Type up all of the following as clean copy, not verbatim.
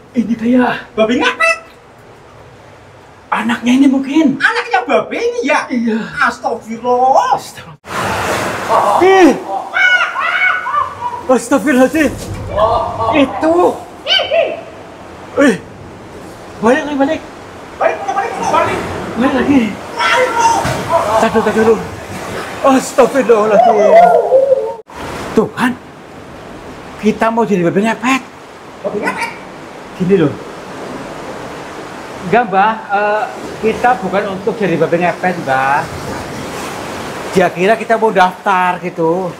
Ini kayak babi ngepet. Anaknya ini mungkin. Anaknya babi ini ya? Iya. Astagfirullah. Astagfirullahaladzim. Itu. Balik lagi. Balik lagi. Taduh dulu. Astagfirullahaladzim. Tuh kan. Kita mau jadi babi ngepet. Babi ngepet? Gini loh. Enggak, Mbak. Kita bukan untuk jadi babi ngepet, Mbak. Dia kira kita mau daftar gitu.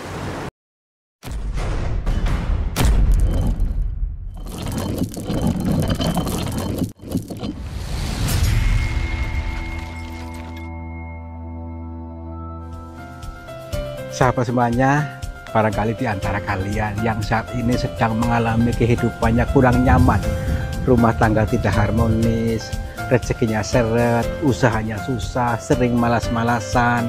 Sahabat semuanya, barangkali di antara kalian yang saat ini sedang mengalami kehidupannya kurang nyaman, rumah tangga tidak harmonis, rezekinya seret, usahanya susah, sering malas-malasan,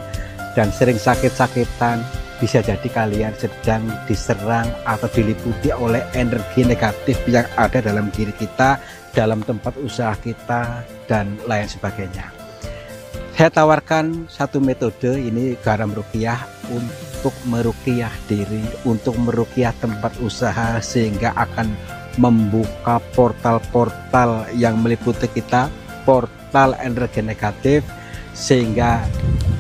dan sering sakit-sakitan, bisa jadi kalian sedang diserang atau diliputi oleh energi negatif yang ada dalam diri kita, dalam tempat usaha kita, dan lain sebagainya. Saya tawarkan satu metode, ini garam ruqyah, untuk meruqyah diri, untuk meruqyah tempat usaha, sehingga akan membuka portal-portal yang meliputi kita, portal energi negatif, sehingga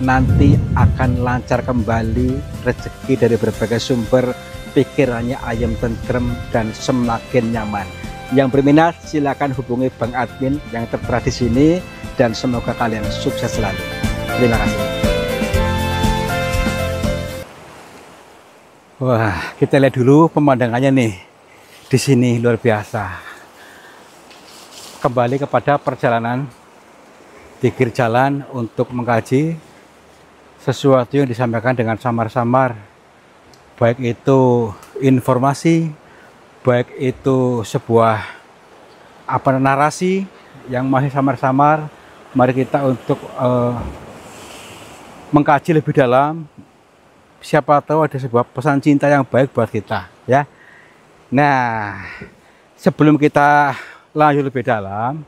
nanti akan lancar kembali rezeki dari berbagai sumber, pikirannya ayam tentrem dan semakin nyaman. Yang berminat silakan hubungi Bang Admin yang tertera di sini, dan semoga kalian sukses selalu. Terima kasih. Wah, kita lihat dulu pemandangannya nih. Di sini luar biasa. Kembali kepada perjalanan pikir jalan untuk mengkaji sesuatu yang disampaikan dengan samar-samar, baik itu informasi, baik itu sebuah narasi yang masih samar-samar. Mari kita untuk mengkaji lebih dalam. Siapa tahu ada sebuah pesan cinta yang baik buat kita, ya. Nah, sebelum kita lanjut lebih dalam,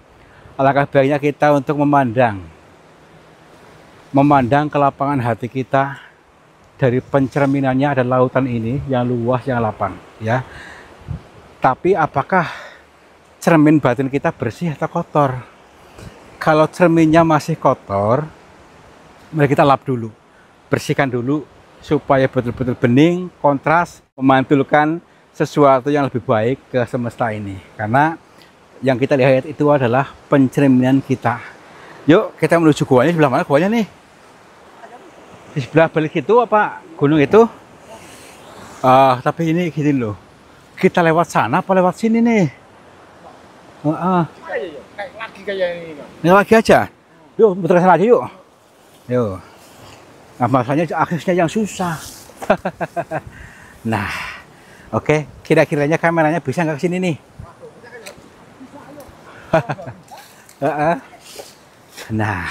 alangkah baiknya kita untuk memandang ke lapangan hati kita. Dari pencerminannya ada lautan ini yang luas, yang lapang, ya. Tapi apakah cermin batin kita bersih atau kotor? Kalau cerminnya masih kotor, mari kita lap dulu, bersihkan dulu, supaya betul-betul bening, kontras, memantulkan sesuatu yang lebih baik ke semesta ini. Karena yang kita lihat itu adalah pencerminan kita. Yuk kita menuju guanya. Sebelah mana guanya nih? Di sebelah balik itu apa gunung itu? Tapi ini gini loh, kita lewat sana apa lewat sini nih? Lagi aja. Yuk muter sana aja yuk. Yuk. Nah, masalahnya aksesnya yang susah. Nah, oke, kira-kiranya kameranya bisa nggak ke sini nih? Nah,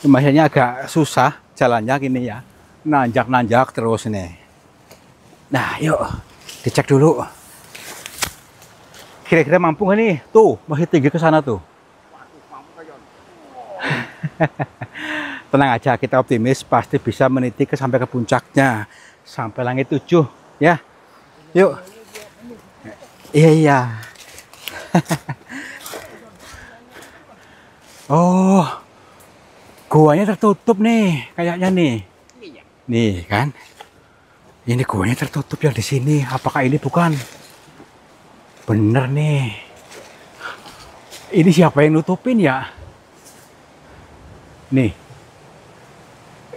masalahnya agak susah jalannya gini ya, nanjak-nanjak terus nih. Nah, yuk dicek dulu. Kira-kira mampu nggak nih? Tuh, masih tinggi ke sana tuh. Tenang aja, kita optimis pasti bisa meniti sampai ke puncaknya, sampai langit 7, ya. Yuk. Iya. Oh, guanya tertutup nih, kayaknya nih. Nih kan, ini guanya tertutup yang di sini. Apakah ini bukan? Bener nih. Ini siapa yang nutupin ya? Nih.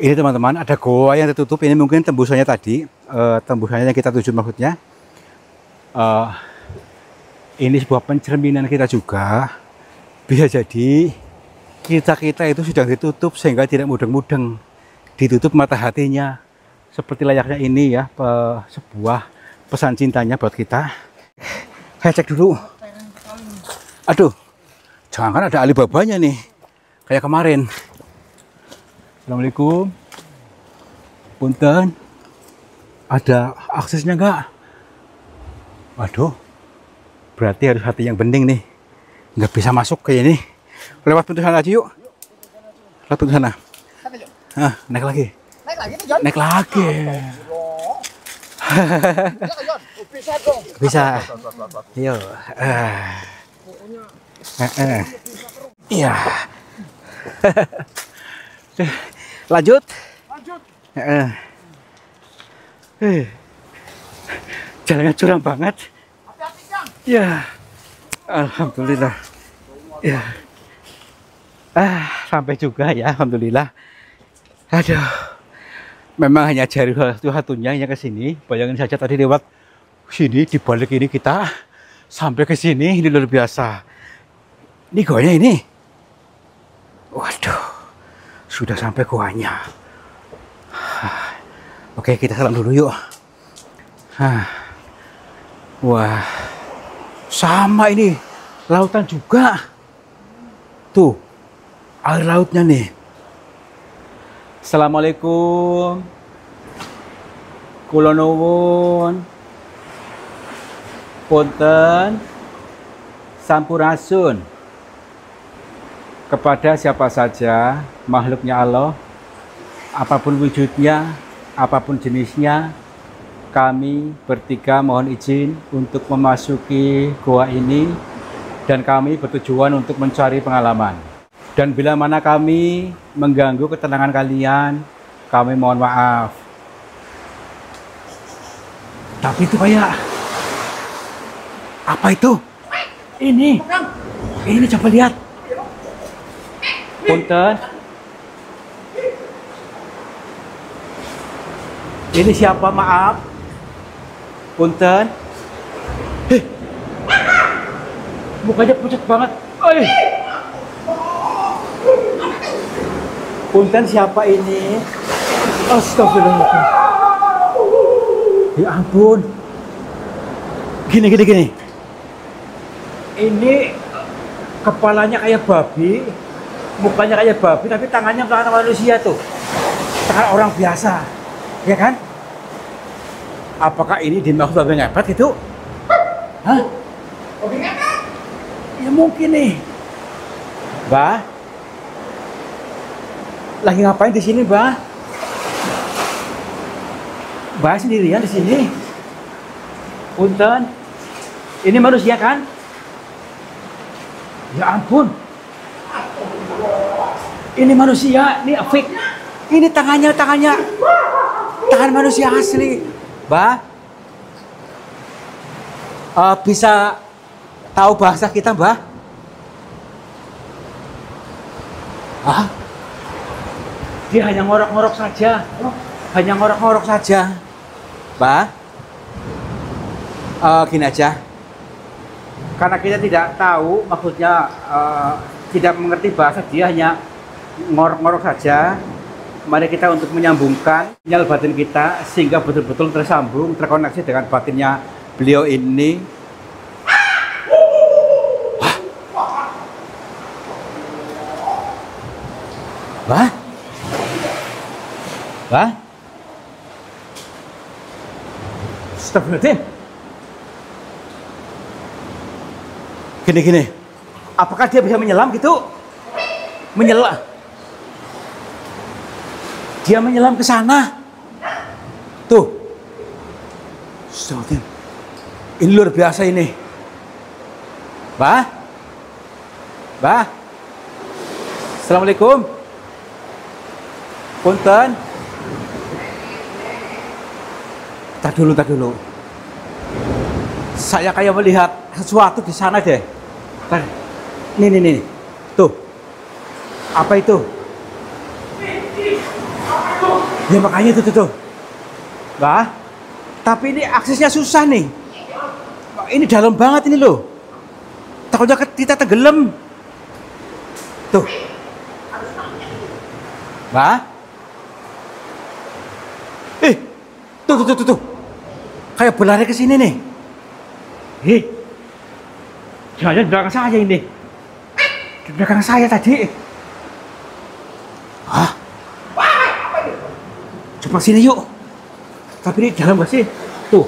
Ini teman-teman, ada goa yang tertutup. Ini mungkin tembusannya tadi, tembusannya yang kita tuju maksudnya. Ini sebuah pencerminan kita juga. Bisa jadi kita itu sudah ditutup sehingga tidak mudeng-mudeng. Ditutup mata hatinya. Seperti layaknya ini ya, sebuah pesan cintanya buat kita. Saya cek dulu. Aduh, jangan ada Alibabanya nih, kayak kemarin. Assalamualaikum. Punten. Ada aksesnya nggak? Waduh, berarti harus hati yang bening nih. Nggak bisa masuk kayak ini. Lewat pintu sana aja yuk. Lewat pintu sana. Ah, naik lagi. Naik lagi nih, Jon. Naik lagi. Bisa dong. Bisa. Yuk. Iya. Lanjut. Lanjut. Jalannya curam banget. Hati-hati, Kang. Ya. Alhamdulillah. Ya. Sampai juga ya, alhamdulillah. Aduh. Memang hanya jari satu-satunya yang ke sini. Bayangin saja tadi lewat sini, di balik ini kita sampai ke sini, ini luar biasa. Ini goanya ini. Waduh. Sudah sampai goanya. Oke, kita salam dulu yuk. Wah. Sama ini. Lautan juga. Tuh. Air lautnya nih. Assalamualaikum. Kula nuwun. Punten. Sampurasun. Kepada siapa saja makhluknya Allah, apapun wujudnya, apapun jenisnya, kami bertiga mohon izin untuk memasuki goa ini dan kami bertujuan untuk mencari pengalaman. Dan bila mana kami mengganggu ketenangan kalian, kami mohon maaf. Tapi itu kayak apa itu? Ini coba lihat. Punten. Ini siapa, maaf? Punten. Mukanya pucat banget. Oi. Punten, siapa ini? Astagfirullah. Ya ampun. Gini. Ini kepalanya kayak babi, mukanya kayak babi, tapi tangannya tangan manusia tuh. Tangan orang biasa. Ya kan? Apakah ini dimaksud babi ngepet gitu? Hah? Babi ngepet? Ya mungkin nih. Mbah? Lagi ngapain di sini, Mbah? Mbah sendirian di sini. Punten. Ini manusia kan? Ya ampun. Ini manusia, ini fake. Ini tangan manusia asli. Mbah? Bisa tahu bahasa kita, Mbah? Hah? Dia hanya ngorok-ngorok saja. Hanya ngorok-ngorok saja. Mbah? Gini aja. Karena kita tidak tahu, maksudnya tidak mengerti bahasa, dia hanya ngorok-ngorok saja. Mari kita untuk menyambungkan sinyal batin kita sehingga betul-betul tersambung, terkoneksi dengan batinnya beliau ini. Wah. Wah. Astagfirullahaladzim. Gini. Apakah dia bisa menyelam gitu? Menyelam. Dia menyelam ke sana. Tuh. Astagfirullahaladzim. Ini luar biasa ini. Bah. Assalamualaikum. Punten. Tak dulu. Saya kayak melihat sesuatu di sana deh. Nih. Tuh. Apa itu? Ya makanya tuh. Bah. Tapi ini aksesnya susah nih. Ini dalam banget ini loh. Takutnya kita tenggelam. Tuh. Bah. Tuh. Kayak berlari ke sini nih. Jangan di belakang saya ini. Di belakang saya tadi. Hah? Coba sini yuk. Tapi ini dalam nggak sih? Tuh,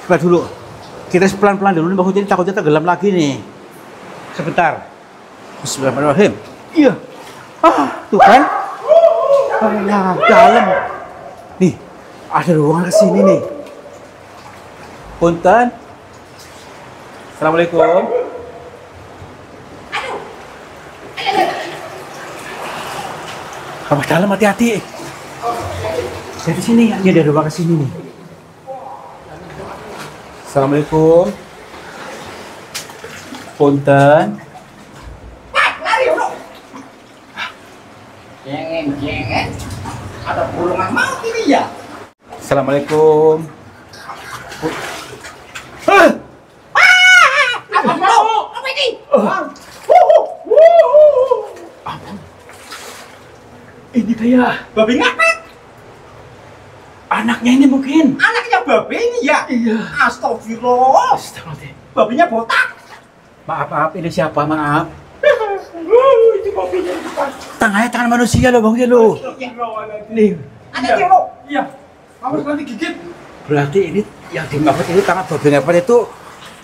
coba dulu. Kita pelan-pelan dulu nih, maksudnya ini takutnya tenggelam lagi nih. Sebentar. Bismillahirrahmanirrahim. Iya. Tuh kan? Ya, dalam. Nih, ada ruangan ke sini nih. Punten. Assalamualaikum. Kamu dalam, hati-hati. Dari sini, ini ada ruangan ke sini nih. Assalamualaikum. Punten. Lari bro. Jengen. Ada bulungan maut ini ya. Assalamualaikum. Apa bro? Apa ini? Ini kayak Babi ngepet. anaknya ini mungkin. Anaknya babi ini ya? Iya. Astagfirullah. Astagfirullah. Babinya botak. Maaf, ini siapa? Maaf. Itu babinya bukan. Tangannya tangan manusia loh, Bang lo. Nih, Ada dia bro. Iya, kamu nanti gigit. berarti ini yang dimaksud itu tangan babi ngepet itu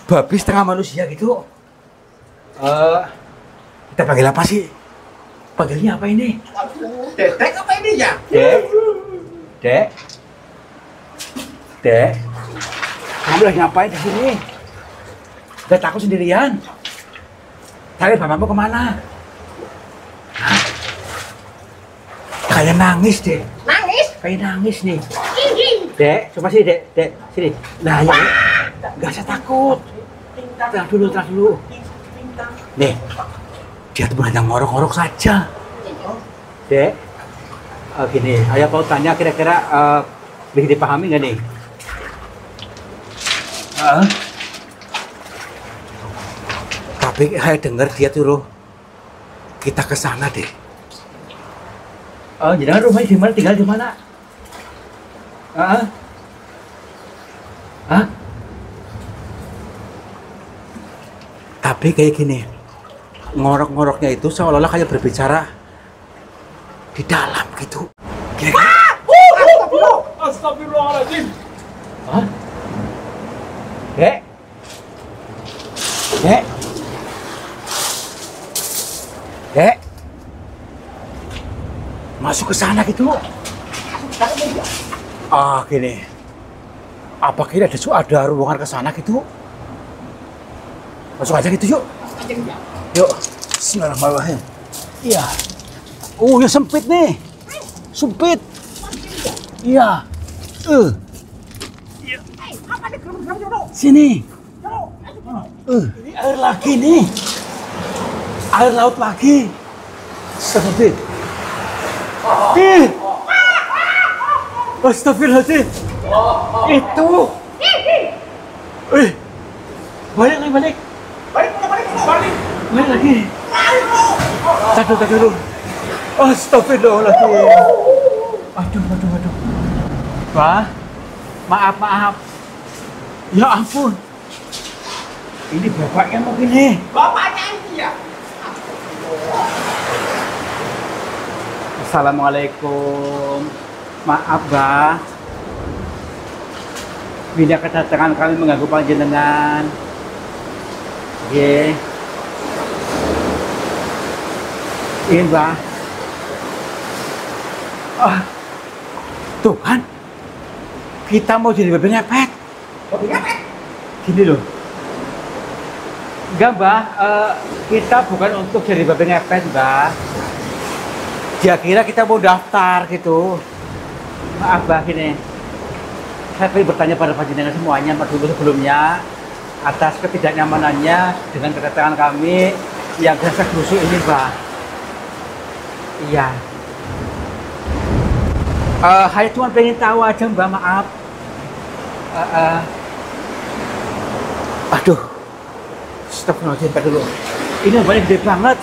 babi setengah manusia gitu. Kita panggil apa sih? Panggilnya apa ini? Aduh, dedek apa ini ya? Dek. Kamu lagi ngapain di sini? Udah takut sendirian? Cari bapakmu kemana? Hah? Kayak nangis deh. Nangis? Kayak nangis nih. Dek, coba sini dek, sini. Nah ya, nggak usah takut. Tenang dulu. Nih, dia tuh hanya ngorok-ngorok saja. Dek, gini, ayah mau tanya kira-kira bisa dipahami nggak nih? Tapi saya dengar dia tuh kita ke sana deh. Jangan rumahnya di mana? Tinggal di mana? Tapi kayak gini, ngorok-ngoroknya itu seolah-olah kayak berbicara di dalam gitu. Astagfirullahaladzim. Hah? Dek? Masuk ke sana gitu. Gini. Apa kira ada ruangan ke sana gitu? Masuk aja gitu yuk. Yuk. Bismillahirrahmanirrahim. Iya. Ya sempit nih. Sempit. Iya. Sini. Ini air lagi nih. Air laut lagi. Sempit. Astagfirullahaladzim. Itu. Balik. Balik lagi. Taduh. Astagfirullahaladzim. Aduh. Wah, maaf. Ya ampun. Ini bapaknya mungkin nih. Bapaknya ini ya? Assalamualaikum. Maaf, Mbak. Bila kedatangan kami mengganggu panjenengan. Iya, Mbak. Tuh kan. Kita mau jadi babi ngepet. Babi ngepet? Gini loh. Enggak, Mbak. Kita bukan untuk jadi babi ngepet, Mbak. Dia kira kita mau daftar gitu. Maaf, Mbak, gini. Saya ingin bertanya pada panjenengan semuanya dulu sebelumnya atas ketidaknyamanannya dengan kedatangan kami yang biasa busuk ini, Mbak. Iya. Saya cuma pengen tahu aja, Mbak, maaf. Aduh. Stop dulu. Ini banyak gede banget.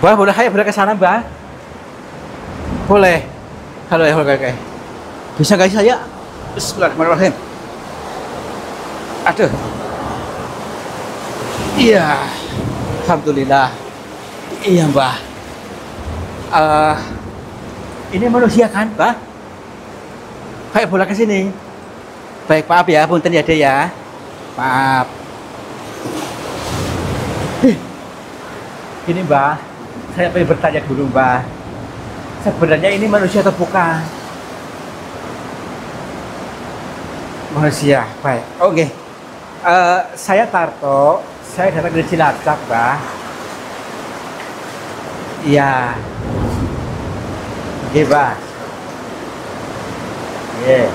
Mbak, boleh boleh ke sana, Mbak? Boleh. Halo ya, oke. Bisa guys saya? Bismillahirrahmanirrahim. Aduh. Iya. Alhamdulillah. Iya, Mbak. Ini manusia kan, Mbak? Kayak bola ke sini. Baik, maaf ya, punten ya, Dek ya. Maaf. Ini Mbak, saya pengen bertanya dulu Mbak. Sebenarnya ini manusia atau bukan? Manusia, baik. Oke. Saya Tarto, saya datang dari Cilacap, Mbak. Iya. Oke, Mbak. Iya.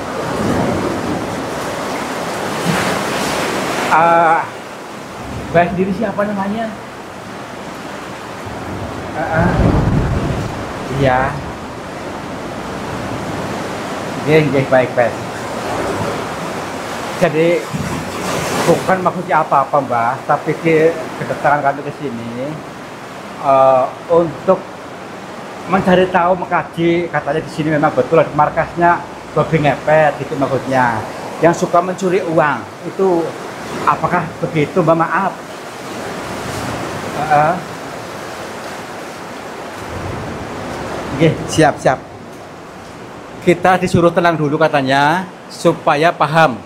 Mbak sendiri siapa namanya? Iya. Oke, baik, baik. Jadi bukan maksudnya apa-apa Mbak, tapi kedatangan kami ke sini untuk mencari tahu, mengkaji. Katanya di sini memang betul ada markasnya babi ngepet, gitu maksudnya. Yang suka mencuri uang itu, apakah begitu Mbak? Maaf. Oke, siap. Kita disuruh tenang dulu katanya supaya paham.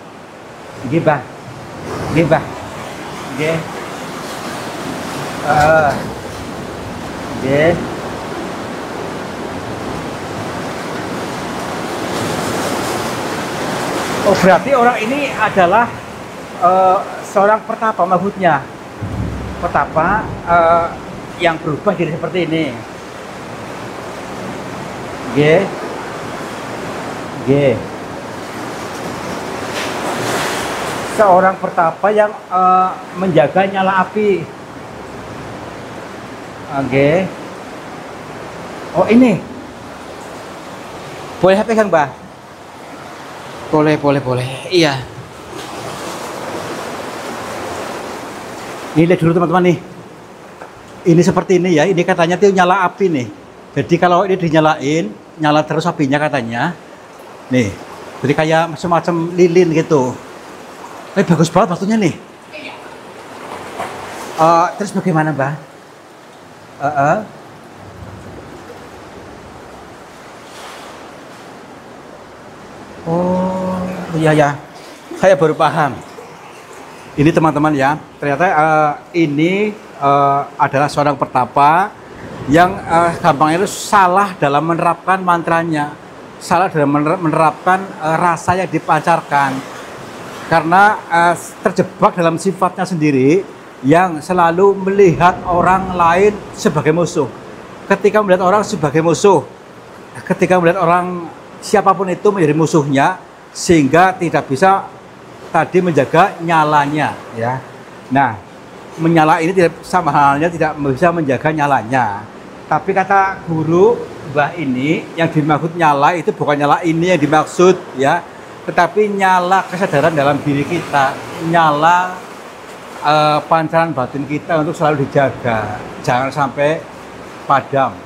Gibah. Oke. Oke. Oh, berarti orang ini adalah seorang petapa maksudnya. Petapa yang berubah jadi seperti ini. G. Seorang petapa yang menjaga nyala api. Oke. Oh, ini. Boleh pegang, Mbak? Boleh. Iya. Ini lihat dulu teman-teman nih. Ini seperti ini ya. Ini katanya tuh nyala api nih. Jadi kalau ini dinyalain, nyala terus apinya katanya. Nih, jadi kayak semacam lilin gitu. Bagus banget waktunya nih. Terus bagaimana Mbak? Oh, iya. Saya baru paham. Ini teman-teman ya, ternyata ini adalah seorang petapa yang gampangnya itu salah dalam menerapkan mantranya, salah dalam menerapkan rasa yang dipancarkan, karena terjebak dalam sifatnya sendiri yang selalu melihat orang lain sebagai musuh. Ketika melihat orang sebagai musuh, ketika melihat orang siapapun itu menjadi musuhnya, sehingga tidak bisa tadi menjaga nyalanya ya. Nah, menyala ini tidak sama halnya tidak bisa menjaga nyalanya. Tapi kata guru Mbah ini, yang dimaksud nyala itu bukan nyala ini yang dimaksud ya, tetapi nyala kesadaran dalam diri kita, nyala pancaran batin kita untuk selalu dijaga, jangan sampai padam.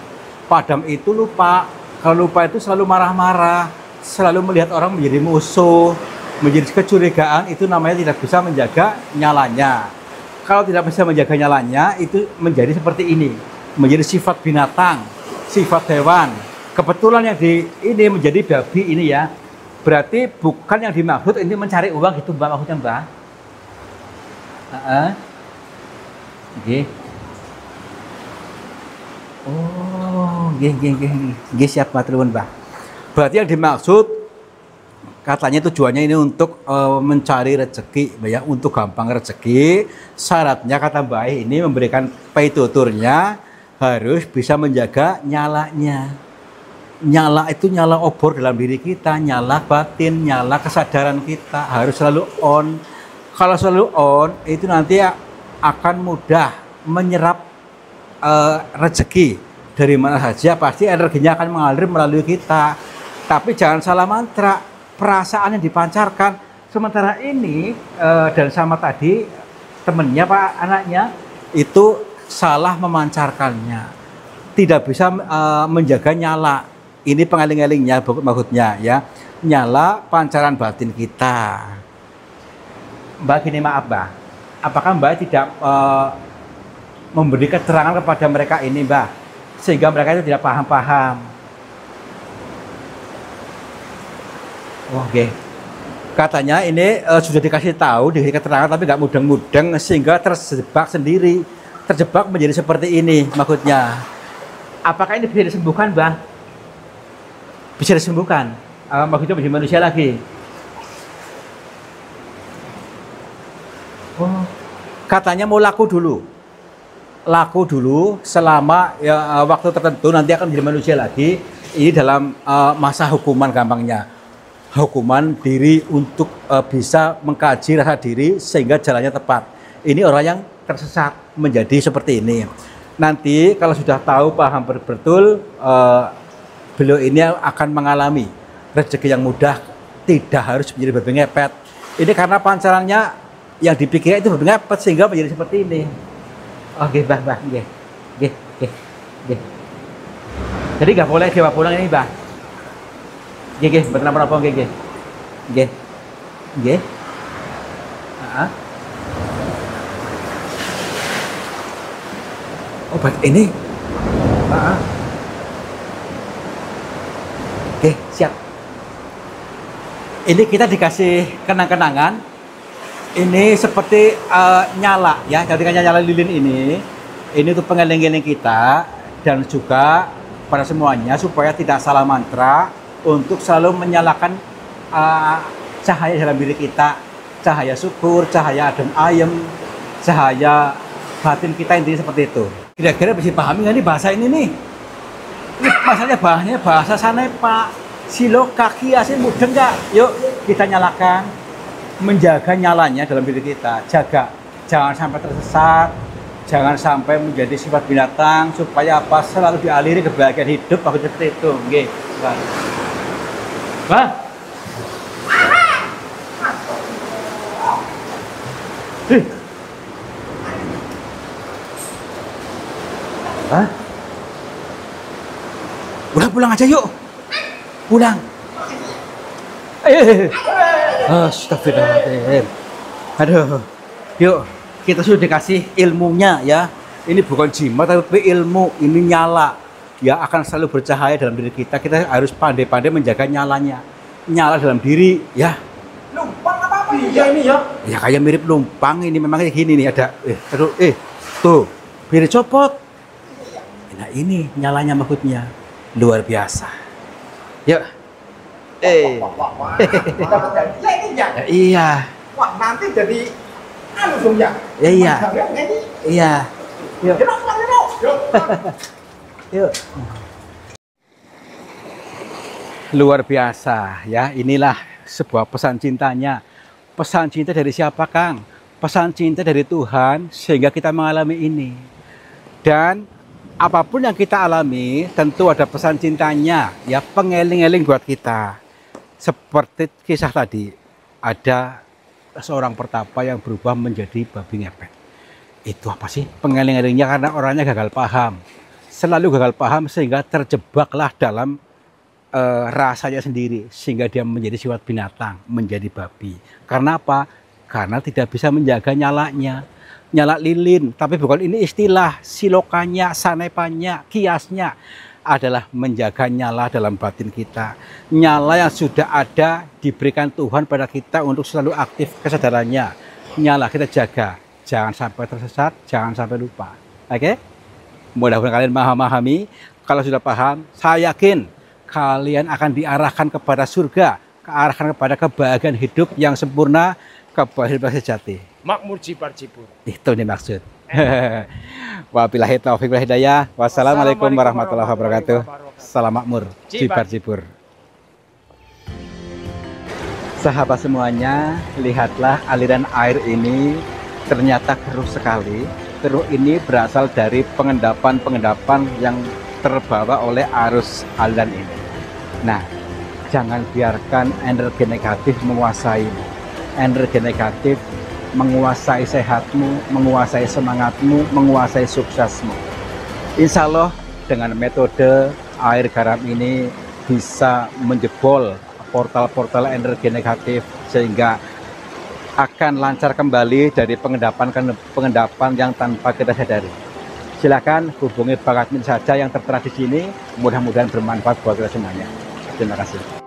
Padam itu lupa. Kalau lupa itu selalu marah-marah, selalu melihat orang menjadi musuh, menjadi kecurigaan, itu namanya tidak bisa menjaga nyalanya. Kalau tidak bisa menjaga nyalanya, itu menjadi seperti ini, menjadi sifat binatang, sifat hewan. Kebetulan yang ini menjadi babi ini ya, berarti bukan yang dimaksud ini mencari uang gitu Mbak, maksudnya Mbak. Oke. Oh, nggih siap matur nuwun, Mbak. Berarti yang dimaksud katanya tujuannya ini untuk mencari rezeki, ya, untuk gampang rezeki. Syaratnya kata Mbak ini memberikan pituturnya harus bisa menjaga nyalanya. Nyala itu nyala obor dalam diri kita, nyala batin, nyala kesadaran kita harus selalu on. Kalau selalu on, itu nanti akan mudah menyerap rezeki dari mana saja, pasti energinya akan mengalir melalui kita. Tapi jangan salah mantra, perasaan yang dipancarkan. Sementara ini dan sama tadi temennya Pak anaknya itu salah memancarkannya, tidak bisa menjaga nyala. Ini pengeling-elingnya maksudnya ya, nyala pancaran batin kita. Mbak gini, maaf Mbak, apakah Mbak tidak memberi keterangan kepada mereka ini Mbak, sehingga mereka itu tidak paham-paham? Oke. Katanya ini sudah dikasih tahu, dikasih keterangan tapi nggak mudeng-mudeng sehingga terjebak sendiri. Terjebak menjadi seperti ini maksudnya. Apakah ini bisa disembuhkan, Bang? Bisa disembuhkan? Maksudnya menjadi manusia lagi? Oh, katanya mau laku dulu. Laku dulu selama ya, waktu tertentu nanti akan menjadi manusia lagi. Ini dalam masa hukuman gampangnya. Hukuman diri untuk bisa mengkaji rasa diri sehingga jalannya tepat. Ini orang yang tersesat menjadi seperti ini. Nanti kalau sudah tahu paham betul, beliau ini akan mengalami rezeki yang mudah, tidak harus menjadi babi ngepet. Ini karena pancarannya yang dipikirkan itu babi ngepet sehingga menjadi seperti ini. Oke, Bang, nggih. Jadi nggak boleh dibawa pulang ini, Bang. Nggih, mboten napa-napa nggih. Nggih. Heeh. Obat ini. Heeh. Oke, siap. Ini kita dikasih kenang-kenangan. Ini seperti nyala ya, jadi nyala lilin ini untuk pengeling-eling kita dan juga pada semuanya supaya tidak salah mantra untuk selalu menyalakan cahaya dalam diri kita, cahaya syukur, cahaya adem ayem, cahaya batin kita, intinya seperti itu. Kira-kira bisa pahami nggak nih bahasa ini nih? Masalahnya bahasanya bahasa sana Pak. Silo kaki asing mudeng nggak? Yuk kita nyalakan, menjaga nyalanya dalam diri kita, jaga, jangan sampai tersesat, jangan sampai menjadi sifat binatang, supaya apa selalu dialiri kebahagiaan hidup, aku seperti itu, nggih, Bang. Hah? Udah pulang aja yuk. Pulang. Astagfirullahaladzim. Aduh. Yuk, kita sudah dikasih ilmunya ya. Ini bukan jimat tapi ilmu, ini nyala. Ya akan selalu bercahaya dalam diri kita. Kita harus pandai-pandai menjaga nyalanya. Nyala dalam diri ya. Lumpang apa iya ini ya? Ya kayak mirip lumpang ini, memang kayak gini nih ada. Tuh, biar copot. Nah ini nyalanya maksudnya luar biasa. Yuk. Wah. Dapat jadi ini ya? Iya. Wah, nanti jadi anu dong ya? Iya. Iya. Yuk. Yuk. Yuk. Luar biasa ya. Inilah sebuah pesan cintanya. Pesan cinta dari siapa, Kang? Pesan cinta dari Tuhan sehingga kita mengalami ini. Dan apapun yang kita alami tentu ada pesan cintanya ya, pengeling-eling buat kita. Seperti kisah tadi, ada seorang pertapa yang berubah menjadi babi ngepet. Itu apa sih? Pengeling-elingnya karena orangnya gagal paham. Selalu gagal paham sehingga terjebaklah dalam rasanya sendiri. Sehingga dia menjadi sifat binatang, menjadi babi. Karena apa? Karena tidak bisa menjaga nyalanya. Nyala lilin, tapi bukan ini istilah, silokannya, sanepannya, kiasnya adalah menjaga nyala dalam batin kita. Nyala yang sudah ada diberikan Tuhan pada kita untuk selalu aktif kesadarannya. Nyala kita jaga, jangan sampai tersesat, jangan sampai lupa. Oke? Mudah-mudahan kalian memahami. Kalau sudah paham, saya yakin kalian akan diarahkan kepada surga, diarahkan kepada kebahagiaan hidup yang sempurna, kebahagiaan sejati. Makmur cipar-cipur. Itu nih maksud. Wabillahi taufiq wal hidayah. Wassalamualaikum warahmatullahi wabarakatuh. Salam makmur, cipar-cipur. Sahabat semuanya, lihatlah aliran air ini ternyata keruh sekali. Keruh ini berasal dari pengendapan-pengendapan yang terbawa oleh arus aliran ini. Nah, jangan biarkan energi negatif menguasai. Energi negatif menguasai sehatmu, menguasai semangatmu, menguasai suksesmu. Insya Allah dengan metode air garam ini bisa menjebol portal-portal energi negatif sehingga akan lancar kembali dari pengendapan yang tanpa kita sadari. Silakan hubungi Bang Admin saja yang tertera di sini. Mudah-mudahan bermanfaat buat kita semuanya. Terima kasih.